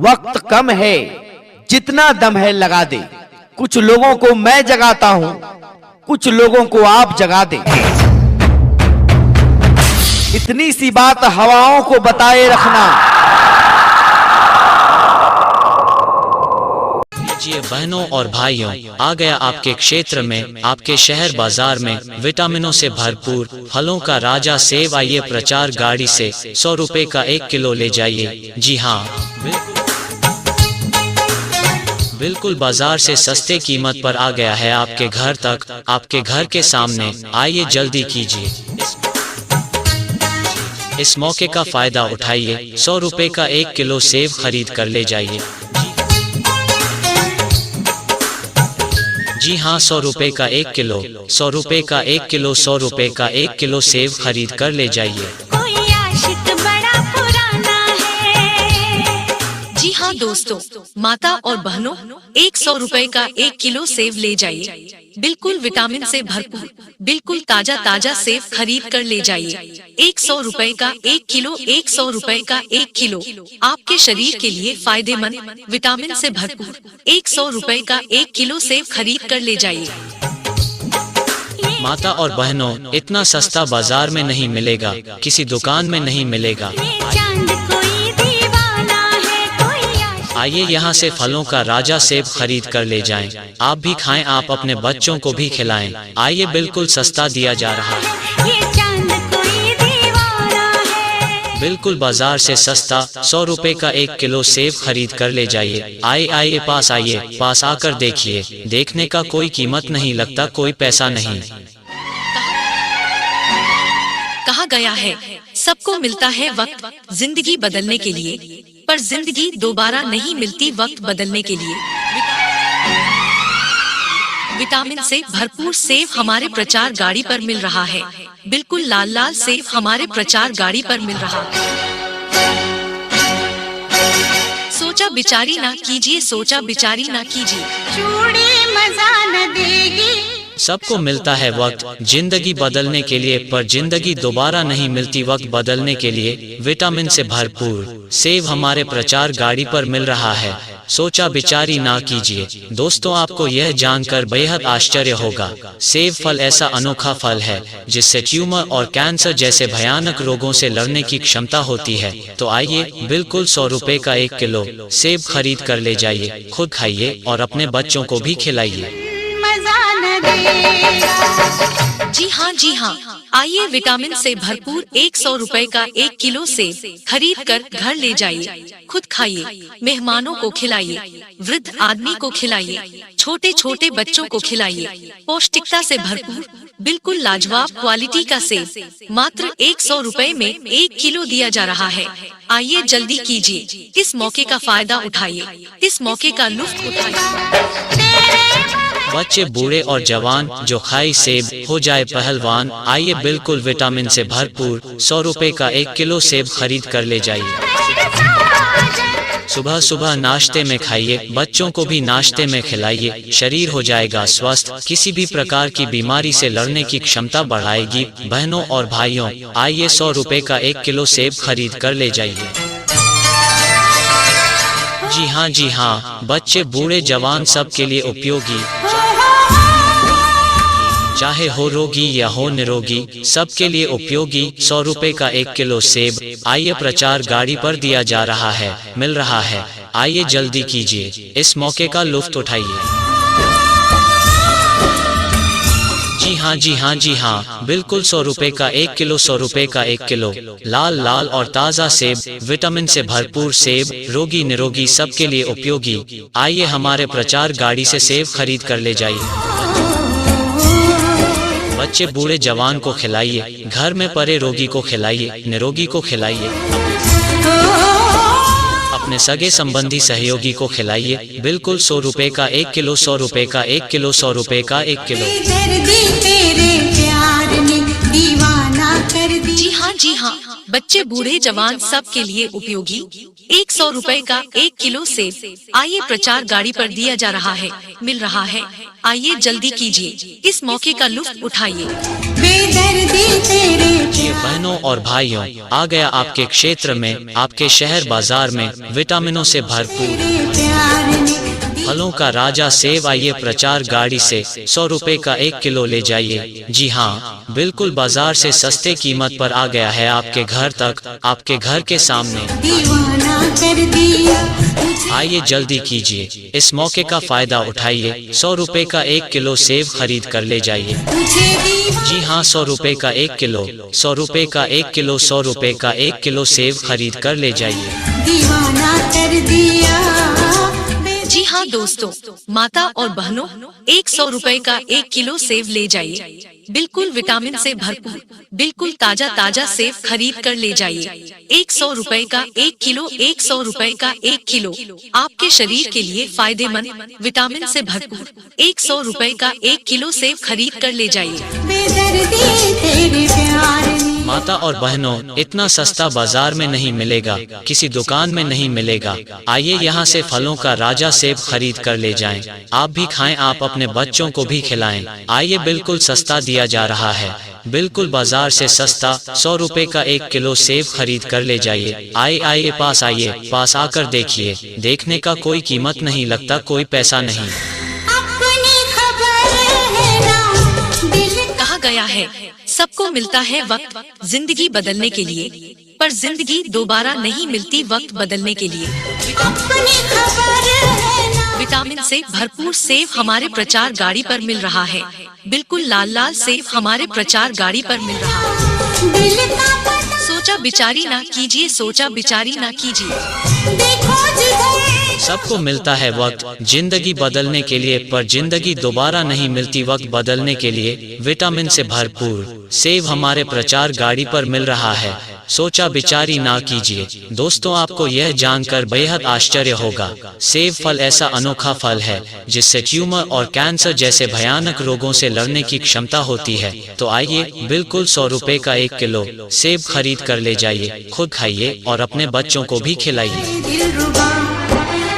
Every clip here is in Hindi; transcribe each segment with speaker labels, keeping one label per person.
Speaker 1: वक्त कम है, जितना दम है लगा दे। कुछ लोगों को मैं जगाता हूं, कुछ लोगों को आप जगा दे। इतनी सी बात हवाओं को बताए रखना।
Speaker 2: जी बहनों और भाइयों, आ गया आपके क्षेत्र में, आपके शहर बाजार में विटामिनों से भरपूर फलों का राजा सेब। आइए प्रचार गाड़ी से 100 रुपए का 1 किलो ले जाइए। जी हाँ, बिल्कुल बाजार से सस्ते कीमत पर आ गया है आपके घर तक, आपके घर के सामने। आइए जल्दी कीजिए, इस मौके का फायदा उठाइए। 100 रुपए का 1 किलो सेब खरीद कर ले जाइए। जी हाँ, 100 रुपए का 1 किलो, 100 रुपए का 1 किलो, 100 रुपए का 1 किलो सेब खरीद कर ले जाइए।
Speaker 3: कोई आशिक बड़ा पुराना है। जी हाँ दोस्तों, माता और बहनों, 100 रुपए का 1 किलो सेब ले जाइए। बिल्कुल विटामिन से भरपूर, बिल्कुल ताजा ताजा सेब खरीद कर ले जाइए। 100 रुपए का 1 किलो, 100 रुपए का 1 किलो आपके शरीर के लिए फायदेमंद, विटामिन से भरपूर 100 रुपए का 1 किलो सेब खरीद कर ले जाइए।
Speaker 2: माता और बहनों, इतना सस्ता बाजार में नहीं मिलेगा, किसी दुकान में नहीं मिलेगा। आइए यहाँ से फलों का राजा सेब खरीद कर ले जाएं। आप भी खाएं, आप अपने बच्चों को भी खिलाएं। आइए, बिल्कुल सस्ता दिया जा रहा है, बिल्कुल बाजार से सस्ता। 100 रुपए का 1 किलो सेब खरीद कर ले जाइए। आइए पास आइए, पास आकर देखिए, देखने का कोई कीमत नहीं लगता, कोई पैसा नहीं।
Speaker 3: कहा गया है, सबको मिलता है वक्त जिंदगी बदलने के लिए, पर जिंदगी दोबारा नहीं मिलती वक्त बदलने के लिए। विटामिन से भरपूर सेब हमारे प्रचार गाड़ी पर मिल रहा है। बिल्कुल लाल लाल सेब हमारे प्रचार गाड़ी पर मिल रहा है। सोचा बिचारी ना कीजिए, सोचा बिचारी ना कीजिए।
Speaker 4: चूड़ी मजा न देगी।
Speaker 2: सबको मिलता है वक्त जिंदगी बदलने के लिए, पर जिंदगी दोबारा नहीं मिलती वक्त बदलने के लिए। विटामिन से भरपूर सेब हमारे प्रचार गाड़ी पर मिल रहा है। सोचा बिचारी ना कीजिए। दोस्तों, आपको यह जानकर बेहद आश्चर्य होगा, सेब फल ऐसा अनोखा फल है जिससे ट्यूमर और कैंसर जैसे भयानक रोगों से लड़ने की क्षमता होती है। तो आइए, बिल्कुल 100 रुपए का 1 किलो सेब खरीद कर ले जाइए, खुद खाइए और अपने बच्चों को भी खिलाइए।
Speaker 3: जी हाँ, आइए विटामिन से भरपूर 100 रुपए का 1 किलो सेब खरीद कर घर ले जाइए, खुद खाइए, मेहमानों को खिलाइए, वृद्ध आदमी को खिलाइए, छोटे छोटे बच्चों को खिलाइए। पौष्टिकता से भरपूर बिल्कुल लाजवाब क्वालिटी का सेब मात्र 100 रुपए में 1 किलो दिया जा रहा है। आइए जल्दी कीजिए, इस मौके का फायदा उठाइए, इस मौके का लुत्फ उठाइए।
Speaker 2: बच्चे, बूढ़े और जवान जो खाई सेब हो जाए पहलवान। आइए, बिल्कुल विटामिन से भरपूर 100 रुपए का 1 किलो सेब खरीद कर ले जाइए। सुबह सुबह नाश्ते में खाइए, बच्चों को भी नाश्ते में खिलाइए। शरीर हो जाएगा स्वस्थ, किसी भी प्रकार की बीमारी से लड़ने की क्षमता बढ़ाएगी। बहनों और भाइयों, आइए 100 रुपए का 1 किलो सेब खरीद कर ले जाइए। जी हाँ, बच्चे, बूढ़े, जवान सबके लिए उपयोगी, चाहे हो रोगी या हो निरोगी, सबके लिए उपयोगी 100 रुपए का 1 किलो सेब। आइए प्रचार गाड़ी पर दिया जा रहा है, मिल रहा है। आइए जल्दी कीजिए, इस मौके का लुत्फ उठाइए। जी हाँ, बिल्कुल 100 रुपए का 1 किलो, 100 रुपए का 1 किलो लाल लाल और ताज़ा सेब, विटामिन से भरपूर सेब, रोगी निरोगी सबके लिए उपयोगी। आइए हमारे प्रचार गाड़ी से सेब खरीद कर ले जाइए। बच्चे, बूढ़े, जवान को खिलाइए, घर में पड़े रोगी को खिलाइए, निरोगी को खिलाइए, अपने सगे संबंधी सहयोगी को खिलाइए। बिल्कुल 100 रुपए का 1 किलो, 100 रुपए का 1 किलो, 100 रुपए का 1 किलो। जी हाँ, बच्चे, बूढ़े, जवान सबके लिए उपयोगी 100 रुपए का 1 किलो सेब। आइए प्रचार गाड़ी पर दिया जा रहा है, मिल रहा है। आइए जल्दी कीजिए, इस मौके का लुत्फ उठाइए।
Speaker 4: बेदर्दी तेरे
Speaker 2: ये बहनों और भाइयों, आ गया आपके क्षेत्र में, आपके शहर बाजार में विटामिनों से भरपूर
Speaker 4: प्यार ने
Speaker 2: फलों का राजा सेब। आइए प्रचार गाड़ी से 100 रुपए का 1 किलो ले जाइए। जी हाँ, बिल्कुल बाजार से सस्ते कीमत पर आ गया है आपके घर तक, आपके घर के सामने।
Speaker 4: दीवाना कर दिया मुझे
Speaker 2: आइए जल्दी कीजिए, इस मौके का फायदा उठाइए। 100 रुपए का 1 किलो सेब खरीद कर ले जाइए।
Speaker 4: मुझे दीवाना
Speaker 2: जी हाँ, 100 रुपए का 1 किलो, 100 रुपए का 1 किलो, 100 रुपए का 1 किलो सेब खरीद कर ले जाइए।
Speaker 4: दीवाना कर दिया
Speaker 3: जी हाँ दोस्तों, माता और बहनों, 100 रुपए का 1 किलो सेब ले जाइए। बिल्कुल विटामिन से भरपूर, बिल्कुल ताजा ताजा सेब खरीद कर ले जाइए। 100 रुपए का 1 किलो, 100 रुपए का 1 किलो आपके शरीर के लिए फायदेमंद, विटामिन से भरपूर 100 रुपए का 1 किलो सेब खरीद कर ले जाइए।
Speaker 4: बेदर्दी तेरे प्यार ने
Speaker 2: माता और बहनों, इतना सस्ता बाजार में नहीं मिलेगा, किसी दुकान में नहीं मिलेगा। आइए यहाँ से फलों का राजा सेब खरीद कर ले जाएं। आप भी खाएं, आप अपने बच्चों को भी खिलाएं। आइए, बिल्कुल सस्ता दिया जा रहा है, बिल्कुल बाजार से सस्ता। 100 रुपए का 1 किलो सेब खरीद कर ले जाइए। आइए पास आइए, पास आकर देखिए, देखने का कोई कीमत नहीं लगता, कोई पैसा नहीं।
Speaker 4: अपनी खबर है ना दिल
Speaker 3: कहा गया है, सबको मिलता है वक्त जिंदगी बदलने के लिए, पर जिंदगी दोबारा नहीं मिलती वक्त बदलने के लिए।
Speaker 4: अपनी खबर है ना
Speaker 3: विटामिन से भरपूर सेब हमारे प्रचार गाड़ी पर मिल रहा है। बिल्कुल लाल लाल सेब हमारे प्रचार गाड़ी पर मिल रहा है।
Speaker 4: दिल का पता
Speaker 3: सोचा बिचारी ना कीजिए, सोचा बिचारी ना कीजिए।
Speaker 4: देखो जिधर
Speaker 2: सबको मिलता है वक्त जिंदगी बदलने के लिए, पर जिंदगी दोबारा नहीं मिलती वक्त बदलने के लिए। विटामिन से भरपूर सेब हमारे प्रचार गाड़ी पर मिल रहा है, सोचा बिचारी ना कीजिए। दोस्तों, आपको यह जानकर बेहद आश्चर्य होगा, सेब फल ऐसा अनोखा फल है जिससे ट्यूमर और कैंसर जैसे भयानक रोगों से लड़ने की क्षमता होती है। तो आइए, बिल्कुल 100 रुपए का 1 किलो सेब खरीद कर ले जाइए, खुद खाइए और अपने बच्चों को भी खिलाइए।
Speaker 4: दिलरुबा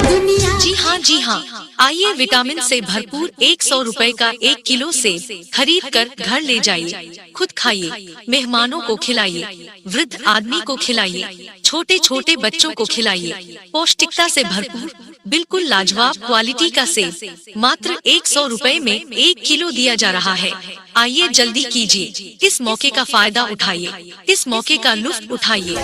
Speaker 4: दुनिया
Speaker 3: जी हाँ, आइए विटामिन से भरपूर 100 रुपए का 1 किलो सेब खरीद कर घर ले जाइए, खुद खाइए, मेहमानों को खिलाइए, वृद्ध आदमी को खिलाइए, छोटे छोटे बच्चों को खिलाइए। पौष्टिकता से भरपूर, बिल्कुल लाजवाब क्वालिटी का सेब मात्र 100 रुपए में 1 किलो दिया जा रहा है। आइए जल्दी कीजिए, इस मौके का फायदा उठाइए, इस मौके का लुत्फ उठाइए।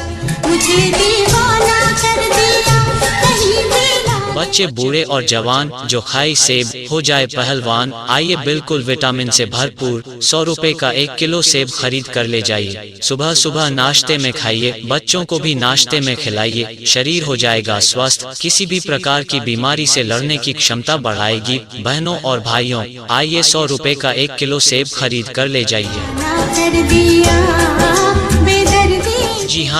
Speaker 4: मुझे दीवाना कर दिया कहीं भी ना
Speaker 2: बच्चे, बूढ़े और जवान जो खाई सेब हो जाए पहलवान। आइए, बिल्कुल विटामिन से भरपूर 100 रुपए का 1 किलो सेब खरीद कर ले जाइए। सुबह सुबह नाश्ते में खाइए, बच्चों को भी नाश्ते में खिलाइए, शरीर हो जाएगा स्वस्थ, किसी भी प्रकार की बीमारी से लड़ने की क्षमता बढ़ाएगी। बहनों और भाइयों, आइए 100 रुपए का 1 किलो सेब खरीद कर ले जाइए।
Speaker 4: कर दिया बेदर्दी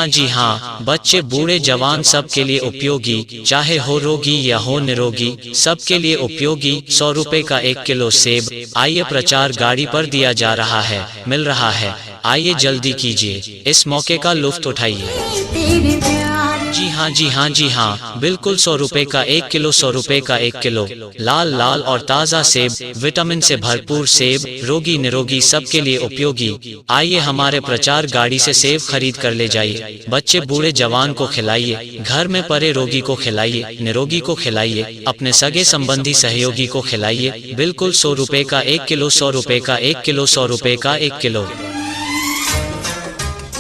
Speaker 2: जी हाँ, बच्चे, बूढ़े, जवान सबके लिए उपयोगी, चाहे हो रोगी या हो निरोगी, सबके लिए उपयोगी। 100 रुपए का 1 किलो सेब आइए प्रचार गाड़ी पर दिया जा रहा है, मिल रहा है। आइए जल्दी कीजिए, इस मौके का लुत्फ उठाइए।
Speaker 4: तेरे प्यार
Speaker 2: जी हाँ, बिल्कुल 100 रुपए का 1 किलो, 100 रुपए का 1 किलो लाल लाल और ताज़ा सेब, विटामिन से भरपूर सेब, रोगी निरोगी सबके लिए उपयोगी। आइए हमारे प्रचार गाड़ी से सेब खरीद कर ले जाइए, बच्चे, बूढ़े, जवान को खिलाइए, घर में पड़े रोगी को खिलाइए, निरोगी को खिलाइए, अपने सगे संबंधी सहयोगी को खिलाइए। बिल्कुल 100 रुपए का 1 किलो, 100 रुपए का 1 किलो, 100 रुपए का 1 किलो।